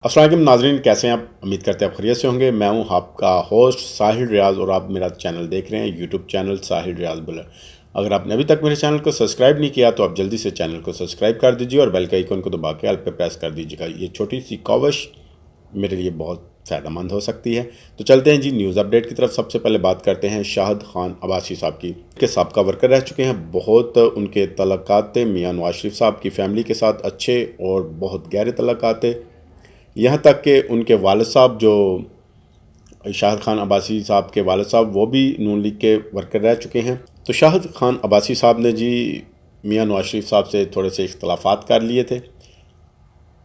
अस्सलाम वालेकुम नाज़रीन, कैसे हैं आप? उम्मीद करते हैं आप खैरियत से होंगे। मैं हूं आपका होस्ट साहिल रियाज़ और आप मेरा चैनल देख रहे हैं, यूट्यूब चैनल साहिल रियाज़ बुलर। अगर आपने अभी तक मेरे चैनल को सब्सक्राइब नहीं किया तो आप जल्दी से चैनल को सब्सक्राइब कर दीजिए और बेल के आइकन को दबा के ऑल पे प्रेस कर दीजिएगा। ये छोटी सी काविश मेरे लिए बहुत फ़ायदेमंद हो सकती है। तो चलते हैं जी न्यूज़ अपडेट की तरफ। सबसे पहले बात करते हैं शाहिद खान अब्बासी साहब की, के साबका वर्कर रह चुके हैं। बहुत उनके तल्लुकात थे मियाँ नवाज शरीफ साहब की फैमिली के साथ, अच्छे और बहुत गहरे तल्लुकात थे। यहाँ तक कि उनके वालिद साहब, जो शाहिद खान अब्बासी साहब के वालिद साहब, वो भी नून लीग के वर्कर रह चुके हैं। तो शाहिद खान अब्बासी साहब ने जी मियाँ नवाज शरीफ साहब से थोड़े से इख्तलाफात कर लिए थे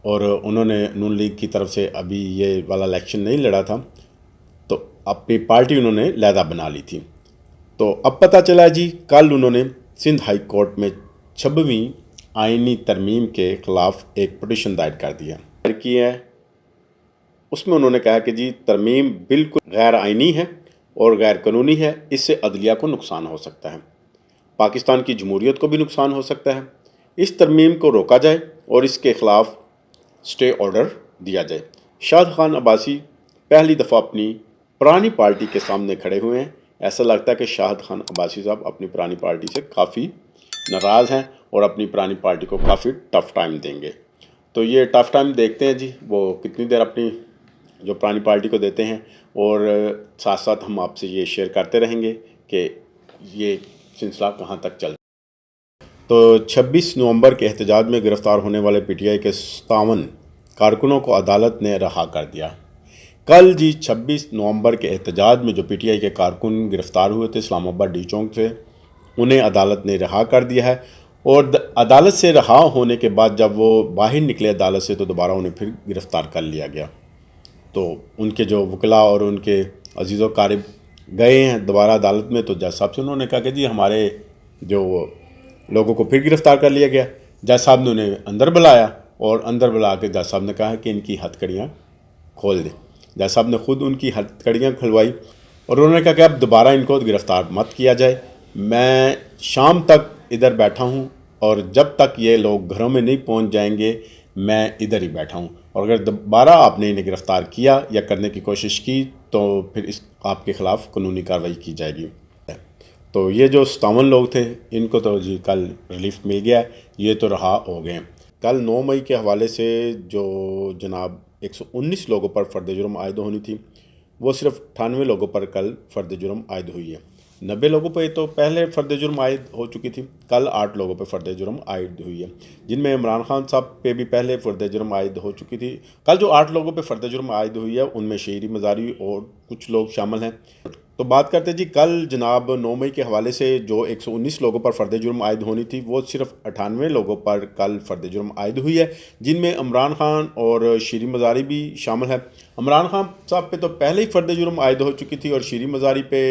और उन्होंने नून लीग की तरफ से अभी ये वाला इलेक्शन नहीं लड़ा था, तो अपनी पार्टी उन्होंने लहदा बना ली थी। तो अब पता चला जी, कल उन्होंने सिंध हाई कोर्ट में 26वीं आइनी तरमीम के ख़िलाफ़ एक पटिशन दायर कर दिया की है। उसमें उन्होंने कहा कि जी तरमीम बिल्कुल गैर आइनी है और गैर कानूनी है, इससे अदलिया को नुकसान हो सकता है, पाकिस्तान की जमहूरियत को भी नुकसान हो सकता है। इस तरमीम को रोका जाए और इसके ख़िलाफ़ स्टे ऑर्डर दिया जाए। शाहिद खान अब्बासी पहली दफ़ा अपनी पुरानी पार्टी के सामने खड़े हुए हैं। ऐसा लगता है कि शाहिद खान अब्बासी साहब अपनी पुरानी पार्टी से काफ़ी नाराज़ हैं और अपनी पुरानी पार्टी को काफ़ी टफ़ टाइम देंगे। तो ये टफ़ टाइम देखते हैं जी वो कितनी देर अपनी जो पुरानी पार्टी को देते हैं, और साथ साथ हम आपसे ये शेयर करते रहेंगे कि ये सिलसिला कहाँ तक चल। तो 26 नवंबर के एहतजाज में गिरफ़्तार होने वाले पीटीआई के 57 कारकुनों को अदालत ने रहा कर दिया। कल जी 26 नवंबर के एहतजाज में जो पीटीआई के कारकुन गिरफ़्तार हुए थे इस्लामाबाद डी चौक से, उन्हें अदालत ने रहा कर दिया है। और अदालत से रहा होने के बाद जब वो बाहर निकले अदालत से, तो दोबारा उन्हें फिर गिरफ़्तार कर लिया गया। तो उनके जो वकला और उनके अजीज़ व क़ारिब गए हैं दोबारा अदालत में, तो जज साहब से उन्होंने कहा कि जी हमारे जो लोगों को फिर गिरफ़्तार कर लिया गया। जज साहब ने उन्हें अंदर बुलाया और अंदर बुला के जज साहब ने कहा कि इनकी हथकड़ियाँ खोल दें। जज साहब ने ख़ुद उनकी हथकड़ियाँ खुलवाई और उन्होंने कहा कि अब दोबारा इनको गिरफ़्तार मत किया जाए। मैं शाम तक इधर बैठा हूँ और जब तक ये लोग घरों में नहीं पहुँच जाएंगे मैं इधर ही बैठा हूँ, और अगर दोबारा आपने इन्हें गिरफ़्तार किया या करने की कोशिश की तो फिर इस आपके ख़िलाफ़ कानूनी कार्रवाई की जाएगी। तो ये जो 57 लोग थे इनको तो जी कल रिलीफ मिल गया, ये तो रहा हो गए। कल 9 मई के हवाले से जो जनाब 119 लोगों पर फ़र्द जुर्म आयद होनी थी, वो सिर्फ 98 लोगों पर कल फ़र्द जुर्म आयद हुई है। 90 लोगों पर तो पहले फ़र्द जुर्म आयद हो चुकी थी। कल 8 लोगों पर फ़र्द जुर्म आयद हुई है, जिनमें इमरान खान साहब पे भी पहले फ़र्द जुर्म आयद हो चुकी थी। कल जो 8 लोगों पर फ़र्द जुर्म आयद हुई है उनमें शेरी मज़ारी और कुछ लोग शामिल हैं। तो बात करते हैं जी, कल जनाब 9 मई के हवाले से जो 119 लोगों पर फ़र्द जुर्म आयद होनी थी, वो सिर्फ 98 लोगों पर कल फ़र्द जुर्म आयद हुई है, जिनमें इमरान खान और शीरी मज़ारी भी शामिल है। इमरान खान साहब पे तो पहले ही फ़र्द जुर्म आयद हो चुकी थी और शीरी मज़ारी पे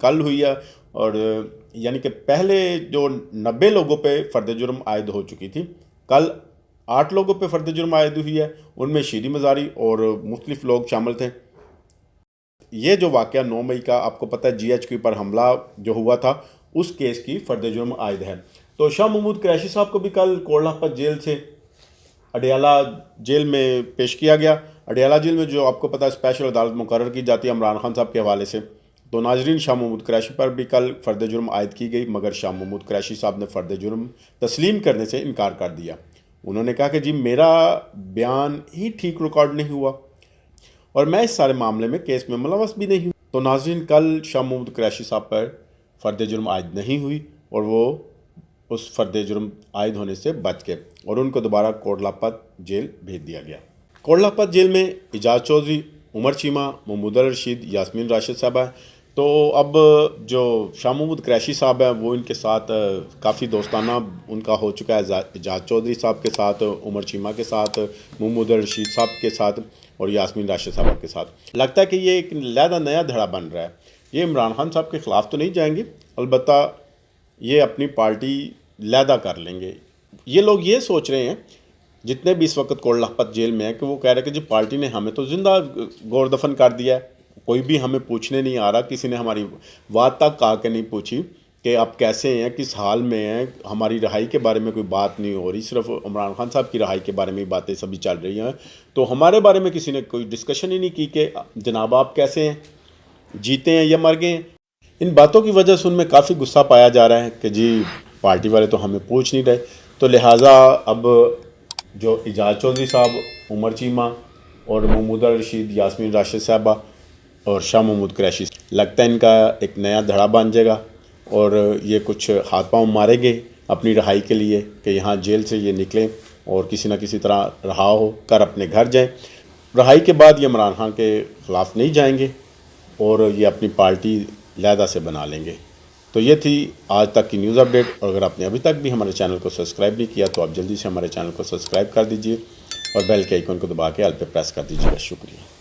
कल हुई है, और यानी कि पहले जो 90 लोगों पे फ़र्द जुर्म आयद हो चुकी थी, कल 8 लोगों पे फ़र्द जुर्म आयद हुई है, उनमें शीरी मज़ारी और मुख्तलिफ़ लोग शामिल थे। ये जो वाक़या 9 मई का आपको पता है GHQ पर हमला जो हुआ था, उस केस की फ़र्द जुर्म आयद है। तो शाह महमूद कुरैशी साहब को भी कल कोटलापत जेल से अडियाला जेल में पेश किया गया। अडियाला जेल में जो आपको पता है स्पेशल अदालत मुकर्रर की जाती है इमरान खान साहब के हवाले से। तो नाजरीन, शाह महमूद कुरैशी पर भी कल फ़र्द जुर्म आयद की गई, मगर शाह महमूद कुरैशी साहब ने फ़र्द जुर्म तस्लीम करने से इनकार कर दिया। उन्होंने कहा कि जी मेरा बयान ही ठीक रिकॉर्ड नहीं हुआ और मैं इस सारे मामले में केस में मुलव्वस भी नहीं हूँ। तो नाज़रीन, कल शाह महमूद कुरैशी साहब पर फ़र्द जुर्म आयद नहीं हुई और वो उस फ़र्द जुर्म आयद होने से बच गए और उनको दोबारा कोटलापत जेल भेज दिया गया। कोटलापत जेल में एजाज चौधरी, उमर चीमा, महमूद रशीद, यास्मीन राशिद साहब हैं। तो अब जो शाह महमूद कुरैशी साहब हैं वो इनके साथ काफ़ी दोस्ताना उनका हो चुका है, एजाज चौधरी साहब के साथ, उमर चीमा के साथ, महमूद रशीद साहब के साथ और यास्मीन राशिद साहब के साथ। लगता है कि ये एक लहदा नया धड़ा बन रहा है। ये इमरान खान साहब के ख़िलाफ़ तो नहीं जाएंगे, अलबत्ता ये अपनी पार्टी लहदा कर लेंगे। ये लोग ये सोच रहे हैं, जितने भी इस वक्त कोटलापत जेल में हैं, कि वो कह रहे हैं कि जी पार्टी ने हमें तो ज़िंदा गोर दफन कर दिया है, कोई भी हमें पूछने नहीं आ रहा, किसी ने हमारी बात तक आके नहीं पूछी कि आप कैसे हैं, किस हाल में हैं, हमारी रहाई के बारे में कोई बात नहीं हो रही, सिर्फ इमरान खान साहब की रहाई के बारे में ही बातें सभी चल रही हैं। तो हमारे बारे में किसी ने कोई डिस्कशन ही नहीं की कि जनाब आप कैसे हैं, जीते हैं या मर गए हैं। इन बातों की वजह से उनमें काफ़ी गुस्सा पाया जा रहा है कि जी पार्टी वाले तो हमें पूछ नहीं रहे। तो लिहाजा अब जो इजाज़ चौधरी साहब, उमर चीमा और महमूदा रशीद, यास्मीन राशिद साहबा और शाह महमूद कुरैशी, लगता है इनका एक नया धड़ा बन जाएगा और ये कुछ हाथ पांव मारेंगे अपनी रहाई के लिए कि यहाँ जेल से ये निकलें और किसी न किसी तरह रहा हो कर अपने घर जाएं। रहाई के बाद ये इमरान खान के ख़िलाफ़ नहीं जाएंगे और ये अपनी पार्टी लहदा से बना लेंगे। तो ये थी आज तक की न्यूज़ अपडेट। और अगर आपने अभी तक भी हमारे चैनल को सब्सक्राइब नहीं किया तो आप जल्दी से हमारे चैनल को सब्सक्राइब कर दीजिए और बेल के आइकन को दबा के ऑल पे प्रेस कर दीजिएगा। शुक्रिया।